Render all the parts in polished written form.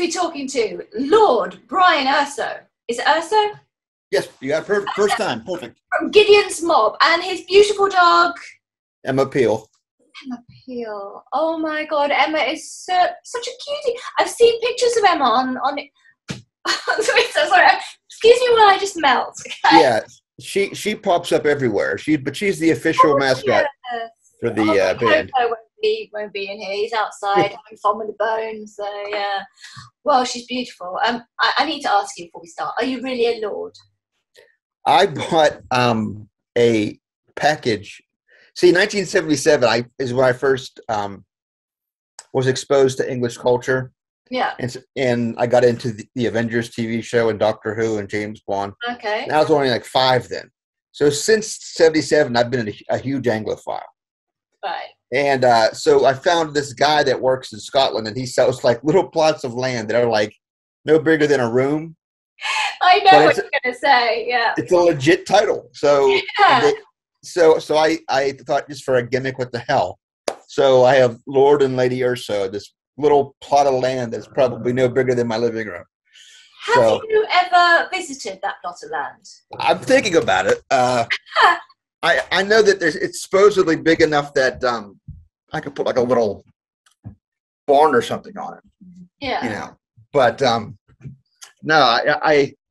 be talking to Lord Brian Urso. Is it Urso? Yes, you got it first time. Perfect. From Gideons Mob, and his beautiful dog, Emma Peel. Emma Peel. Oh my God, Emma is such a cutie. I've seen pictures of Emma on Twitter. Sorry, excuse me while I just melt. Okay? Yeah, she pops up everywhere. She's the official mascot for the band. Coco won't be in here. He's outside having fun with the bones. So yeah. Well, she's beautiful. I need to ask you before we start. Are you really a lord? I bought a package. See, 1977 is when I first was exposed to English culture. Yeah. And I got into the Avengers TV show and Doctor Who and James Bond. Okay. And I was only like 5 then. So since 77, I've been a huge Anglophile. Right. And so I found this guy that works in Scotland, and he sells like little plots of land that are like no bigger than a room. I know what you're going to say. Yeah. It's a legit title. So so I thought, just for a gimmick, what the hell? So I have Lord and Lady Urso, this little plot of land that's probably no bigger than my living room. Have you ever visited that plot of land? I'm thinking about it. I know that it's supposedly big enough that I could put like a little barn or something on it. Yeah. You know, but no,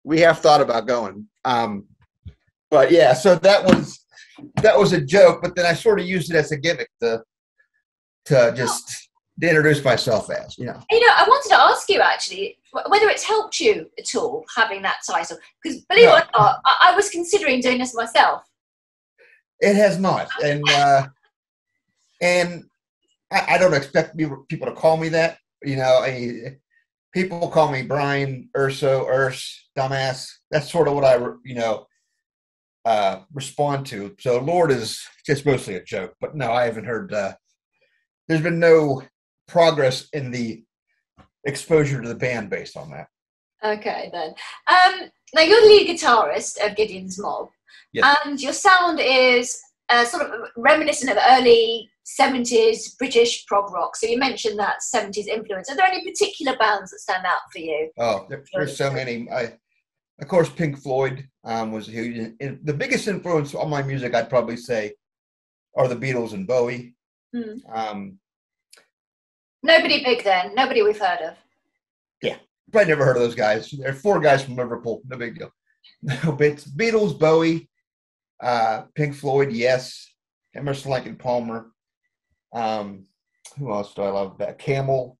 we have thought about going. But yeah, so that was a joke, but then I sort of used it as a gimmick to introduce myself as, you know. You know, I wanted to ask you actually whether it's helped you at all having that title, because believe it or not, I was considering doing this myself. It has not, and I don't expect people to call me that. You know, people call me Brian, Urso, dumbass. That's sort of what I respond to. So Lord is just mostly a joke, but no, I haven't heard. There's been no progress in the exposure to the band based on that. Okay, then. Now you're the lead guitarist of Gideons Mob. Yes. And your sound is sort of reminiscent of early 70s British prog rock. So you mentioned that 70s influence. Are there any particular bands that stand out for you? Oh, there's so many. Of course, Pink Floyd was huge. The biggest influence on my music, I'd probably say, are the Beatles and Bowie. Nobody big then. Nobody we've heard of. Yeah, probably never heard of those guys. They're 4 guys from Liverpool. No big deal. No, but it's Beatles, Bowie, Pink Floyd, yes, Emerson, Lake and Palmer. Who else do I love? Camel,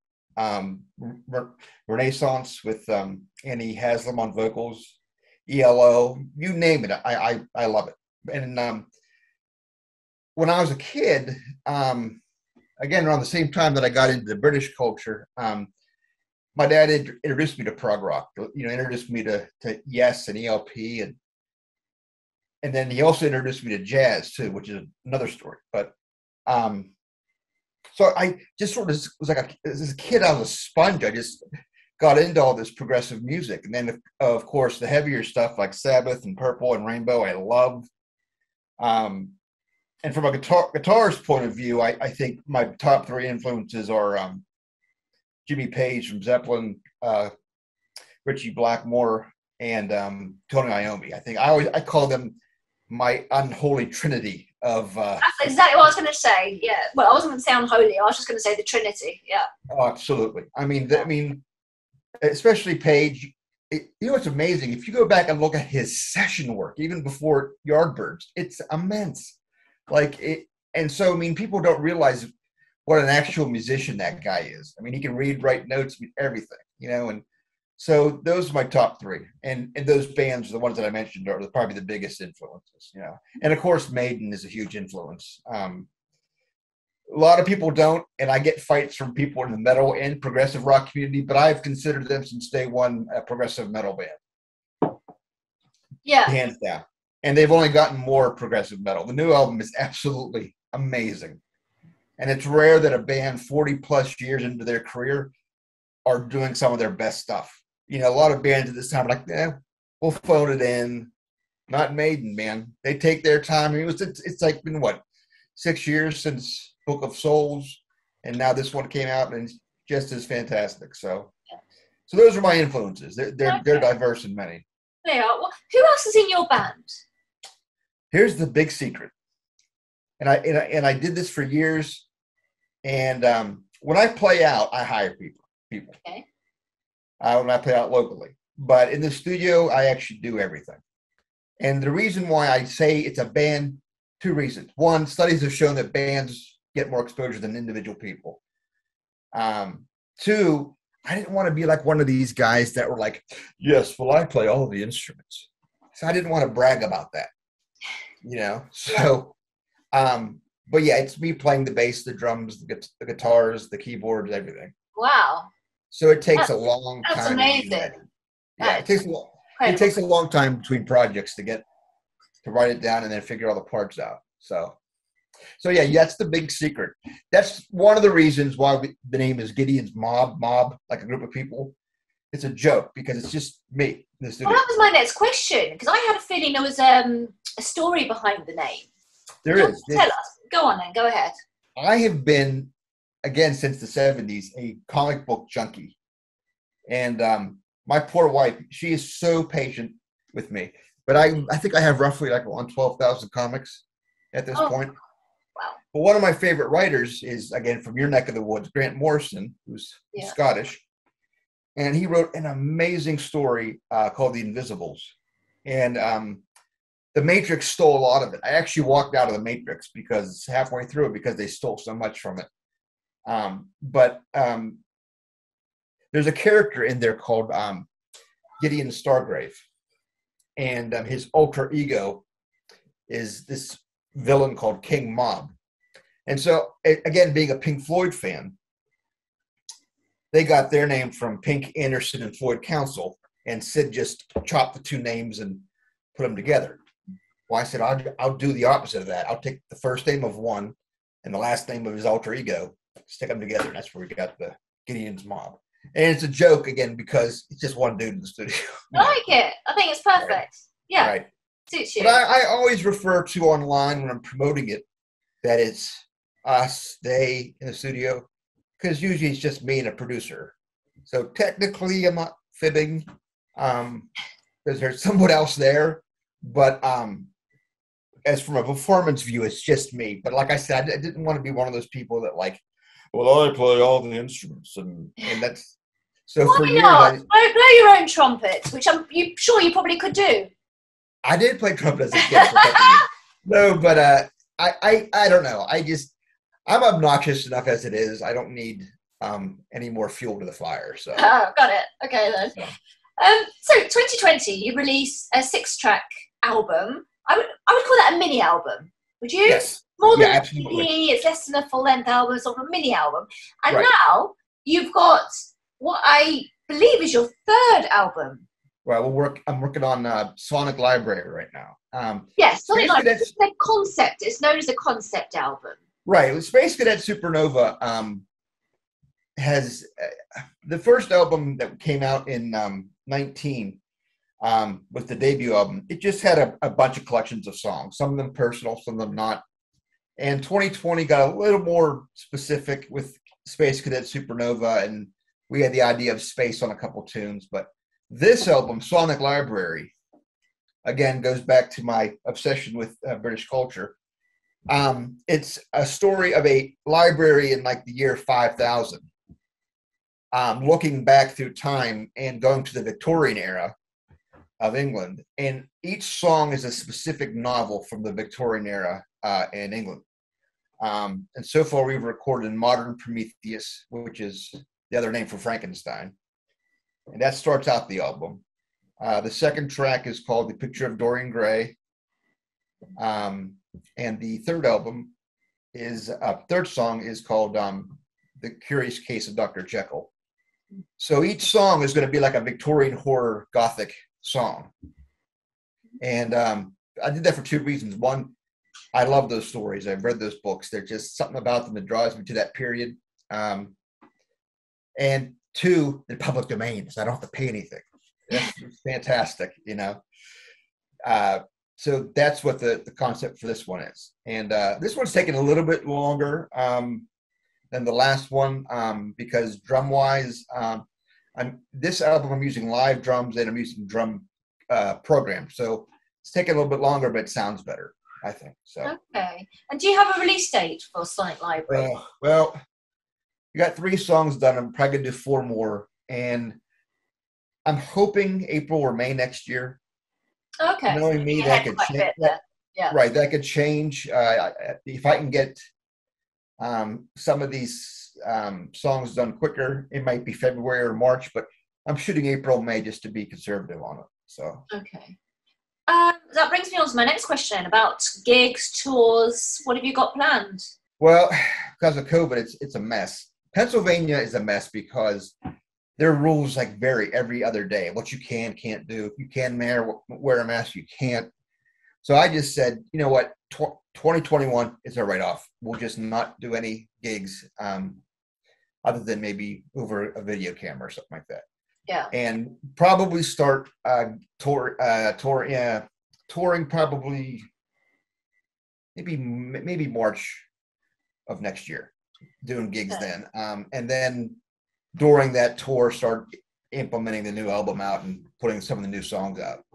Renaissance with Annie Haslam on vocals, ELO, you name it. I love it. And when I was a kid, again around the same time that I got into the British culture, my dad introduced me to prog rock. You know, introduced me to Yes and ELP, and then he also introduced me to jazz too, which is another story. But so I just sort of was like as a kid, I was a sponge. I just got into all this progressive music, and then of course the heavier stuff like Sabbath and Purple and Rainbow, I love. And from a guitarist point of view, I think my top 3 influences are Jimmy Page from Zeppelin, Ritchie Blackmore, and Tony Iommi. I think I call them my unholy trinity of. That's exactly what I was going to say. Yeah. Well, I wasn't going to say unholy. I was just going to say the Trinity. Yeah. Oh, absolutely. I mean, especially Page. You know, it's amazing if you go back and look at his session work, even before Yardbirds. It's immense. Like it, and so I mean, people don't realize what an actual musician that guy is. I mean, he can read, write notes, everything, you know. And so those are my top 3, and those bands, the ones that I mentioned, are probably the biggest influences, you know. And of course, Maiden is a huge influence. A lot of people don't, and I get fights from people in the metal and progressive rock community, but I've considered them since day one a progressive metal band. Yeah, hands down. And they've only gotten more progressive metal. The new album is absolutely amazing. And it's rare that a band 40 plus years into their career are doing some of their best stuff. You know, a lot of bands at this time are like, we'll phone it in. Not Maiden, man. They take their time. I mean, it's like been, 6 years since Book of Souls. And now this one came out and it's just as fantastic. So So those are my influences. They're Okay. diverse and many. They are. Well, who else is in your band? Here's the big secret, and I did this for years. And when I play out, I hire people. Okay. When I play out locally, but in the studio, I actually do everything. And the reason why I say it's a band, two reasons. One, studies have shown that bands get more exposure than individual people. Two, I didn't want to be like one of these guys that were like, yes, well, I play all the instruments. So I didn't want to brag about that, you know? So, but yeah, it's me playing the bass, the drums, the guitars, the keyboards, everything. Wow. So it takes a long That's time. amazing. Yeah, it takes a long time between projects to write it down and then figure all the parts out. So yeah, that's the big secret. That's one of the reasons why the name is Gideon's Mob, like a group of people. It's a joke because it's just me in the studio. Well, that was my next question, because I had a feeling there was a story behind the name. There is. Tell us. Go on then. Go ahead. I have been, again, since the 70s, a comic book junkie. And my poor wife, she is so patient with me. But I think I have roughly like on 12,000 comics at this point. Wow. But one of my favorite writers is, again, from your neck of the woods, Grant Morrison, who's Scottish. And he wrote an amazing story called The Invisibles. And The Matrix stole a lot of it. I actually walked out of The Matrix because halfway through it because they stole so much from it. But there's a character in there called Gideon Stargrave. And his alter ego is this villain called King Mob. And so, again, being a Pink Floyd fan, they got their name from Pink, Anderson, and Floyd Council. And Sid just chopped the two names and put them together. Well, I said, I'll do the opposite of that. I'll take the first name of one and the last name of his alter ego, stick them together. And that's where we got the Gideons Mob. And it's a joke, again, because it's just one dude in the studio. I like it. I think it's perfect. Right. Yeah. Right. Suits you. But I always refer to online when I'm promoting it that it's us, they in the studio, because usually it's just me and a producer. So technically I'm not fibbing because there's someone else there. But as from a performance view, it's just me. But like I said, I didn't want to be one of those people that like, well, I play all the instruments, and that's so. Why for years, not? Blow your own trumpet, which I'm sure you probably could do. I did play trumpet as a kid for a couple years. No, but I don't know. I'm obnoxious enough as it is. I don't need any more fuel to the fire. So got it. Okay then. So 2020, you release a 6-track album. I would call that a mini album. Would you? Yes. More than absolutely. It's less than a full-length album, sort of a mini album. And now you've got what I believe is your 3rd album. Well, I'm working on Sonic Library right now. Yes, Sonic Library. It's a concept. It's known as a concept album. Right. Space Cadet Supernova has the first album that came out in 19 was the debut album. It just had a bunch of collections of songs, some of them personal, some of them not. And 2020 got a little more specific with Space Cadet Supernova, and we had the idea of space on a couple tunes. But this album, Sonic Library, again, goes back to my obsession with British culture. It's a story of a library in like the year 5000, looking back through time and going to the Victorian era of England. And each song is a specific novel from the Victorian era in England. And so far we've recorded Modern Prometheus, which is the other name for Frankenstein. And that starts out the album. The second track is called The Picture of Dorian Gray. And the third song is called The Curious Case of Dr. Jekyll. So each song is going to be like a Victorian horror gothic song. And I did that for 2 reasons. One, I love those stories. I've read those books. There's just something about them that draws me to that period. And 2, the public domain, so I don't have to pay anything. That's fantastic, you know. So that's what the concept for this one is. And this one's taken a little bit longer than the last one because drum-wise, This album I'm using live drums and I'm using drum programs. So it's taking a little bit longer, but it sounds better, I think. So Okay. And do you have a release date for Sonic Library? Well, you got 3 songs done. I'm probably gonna do 4 more, and I'm hoping April or May next year. Okay. Knowing me, that could change. Yeah. Right, that could change. If I can get some of these songs done quicker, it might be February or March, but I'm shooting April, May just to be conservative on it. So okay. That brings me on to my next question about gigs, tours. What have you got planned? Well, because of COVID, it's a mess. Pennsylvania is a mess because their rules like vary every other day. What you can't do. You can wear a mask. You can't. So I just said, you know what, 2021 is a write-off. We'll just not do any gigs other than maybe over a video camera or something like that. Yeah. And probably start touring probably maybe March of next year, doing gigs then. And then during that tour, start implementing the new album out and putting some of the new songs out.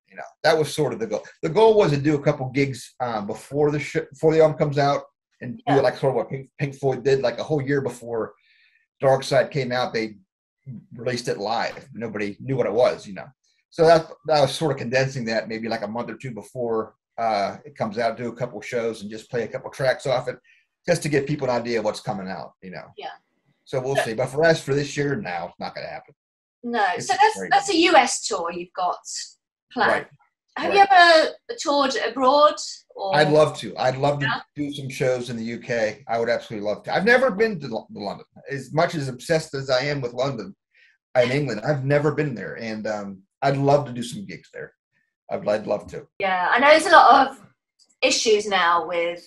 You know, that was sort of the goal. The goal was to do a couple gigs before the album comes out, and do it like sort of what Pink Floyd did, like a whole year before Dark Side came out. They released it live. Nobody knew what it was, you know. So that was sort of condensing that maybe like a month or two before it comes out, do a couple shows and just play a couple tracks off it, just to give people an idea of what's coming out, you know. Yeah. So we'll see. But for us, for this year, no, it's not going to happen. No. So that's a US tour you've got planned. Right. Have you ever toured abroad? Or? I'd love to. I'd love to do some shows in the UK. I would absolutely love to. I've never been to London. As much as obsessed as I am with London and England, I've never been there. And I'd love to do some gigs there. I'd love to. Yeah, I know there's a lot of issues now with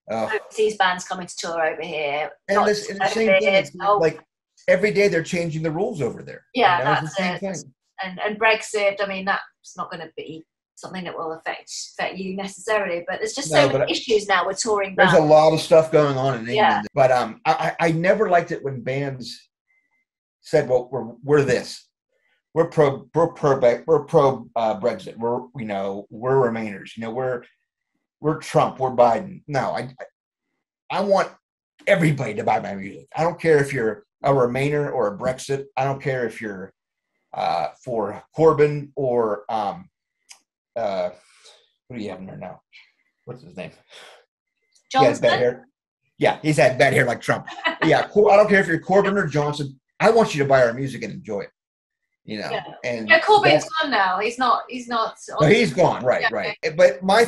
overseas bands coming to tour over here. And the same thing, like every day they're changing the rules over there. Yeah, you know, that's it. Thing. And Brexit, I mean, that's not going to be something that will affect you necessarily, but there's just so many issues now with touring bands. There's a lot of stuff going on in England. But I never liked it when bands said, well, we're this. We're pro Brexit. We're Remainers. You know, we're Trump. We're Biden. No, I want everybody to buy my music. I don't care if you're a Remainer or a Brexit. I don't care if you're for Corbyn or who do you have in there now? What's his name? Johnson. He has bad hair. Yeah, he's had bad hair like Trump. Yeah, I don't care if you're Corbyn or Johnson. I want you to buy our music and enjoy it. You know, and Corbyn's gone now. He's not. No, he's gone. Right, right. But my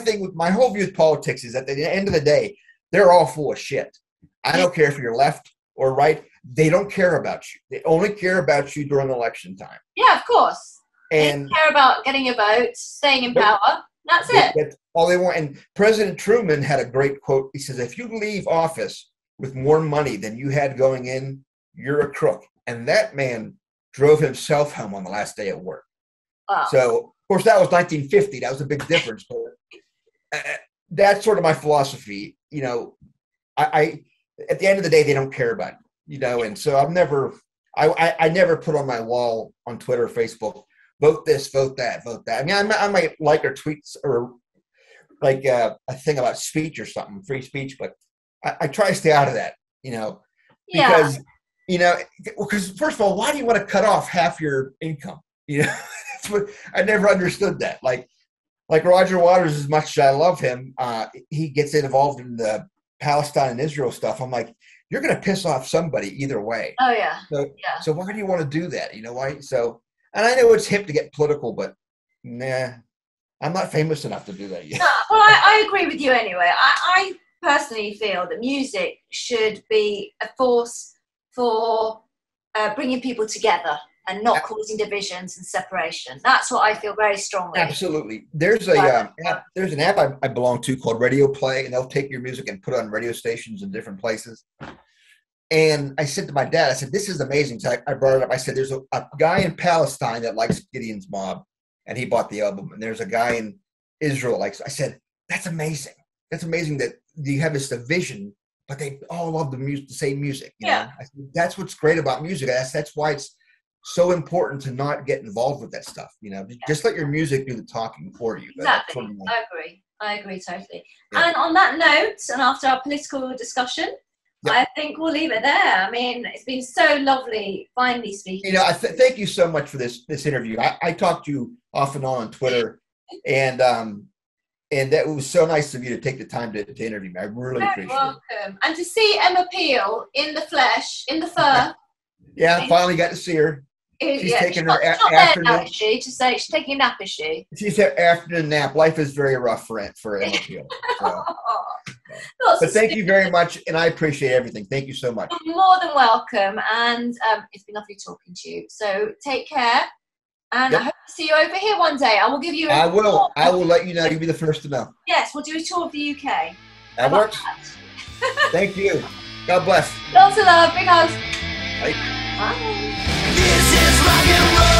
whole view of politics is at the end of the day, they're all full of shit. I don't care if you're left or right. They don't care about you. They only care about you during election time. Yeah, of course. And they care about getting a vote, staying in power. That's it. That's all they want. And President Truman had a great quote. He says, "If you leave office with more money than you had going in, you're a crook." And that man drove himself home on the last day of work. Wow. So, of course, that was 1950. That was a big difference. But that's sort of my philosophy. You know, I at the end of the day, they don't care about it, you know, and so I never put on my wall on Twitter or Facebook, vote this, vote that, vote that. I mean, I might like or tweets or like a thing about speech or something, free speech, but I try to stay out of that, you know, because you know, because first of all, why do you want to cut off half your income? You know, that's what I never understood that. Like Roger Waters, as much as I love him, he gets involved in the Palestine and Israel stuff. I'm like, you're going to piss off somebody either way. Oh yeah. So why do you want to do that? You know why? So, and I know it's hip to get political, but nah, I'm not famous enough to do that yet. No, well, I agree with you anyway. I personally feel that music should be a force for bringing people together and not causing divisions and separation. That's what I feel very strongly. Absolutely. There's an app I belong to called Radio Play, and they'll take your music and put it on radio stations in different places. And I said to my dad, I said, this is amazing. So I brought it up. I said, there's a guy in Palestine that likes Gideons Mob, and he bought the album. And there's a guy in Israel likes. I said, that's amazing. That's amazing that you have this division, but they all love the same music. You know? I said, that's what's great about music. That's why it's so important to not get involved with that stuff. You know, just let your music do the talking for you. Exactly. I agree totally. Yeah. And on that note, and after our political discussion, I think we'll leave it there. I mean, it's been so lovely finally speaking. You know, thank you so much for this interview. I talked to you off and on Twitter, and that was so nice of you to take the time to interview me. I really appreciate it. And to see Emma Peel in the flesh, in the fur. Yeah, finally got to see her. She's taking her afternoon. Now, she's taking a nap, is she? She's her afternoon nap. Life is very rough for Emma Peel. So. But thank you very much, and I appreciate everything. Thank you so much. You're more than welcome, and it's been lovely talking to you. So take care, and I hope to see you over here one day. I will give you. I will let you know. You'll be the first to know. Yes, we'll do a tour of the UK. That works. Thank you. God bless. Lots of love. Big hugs. Bye. Bye. This is rock and roll.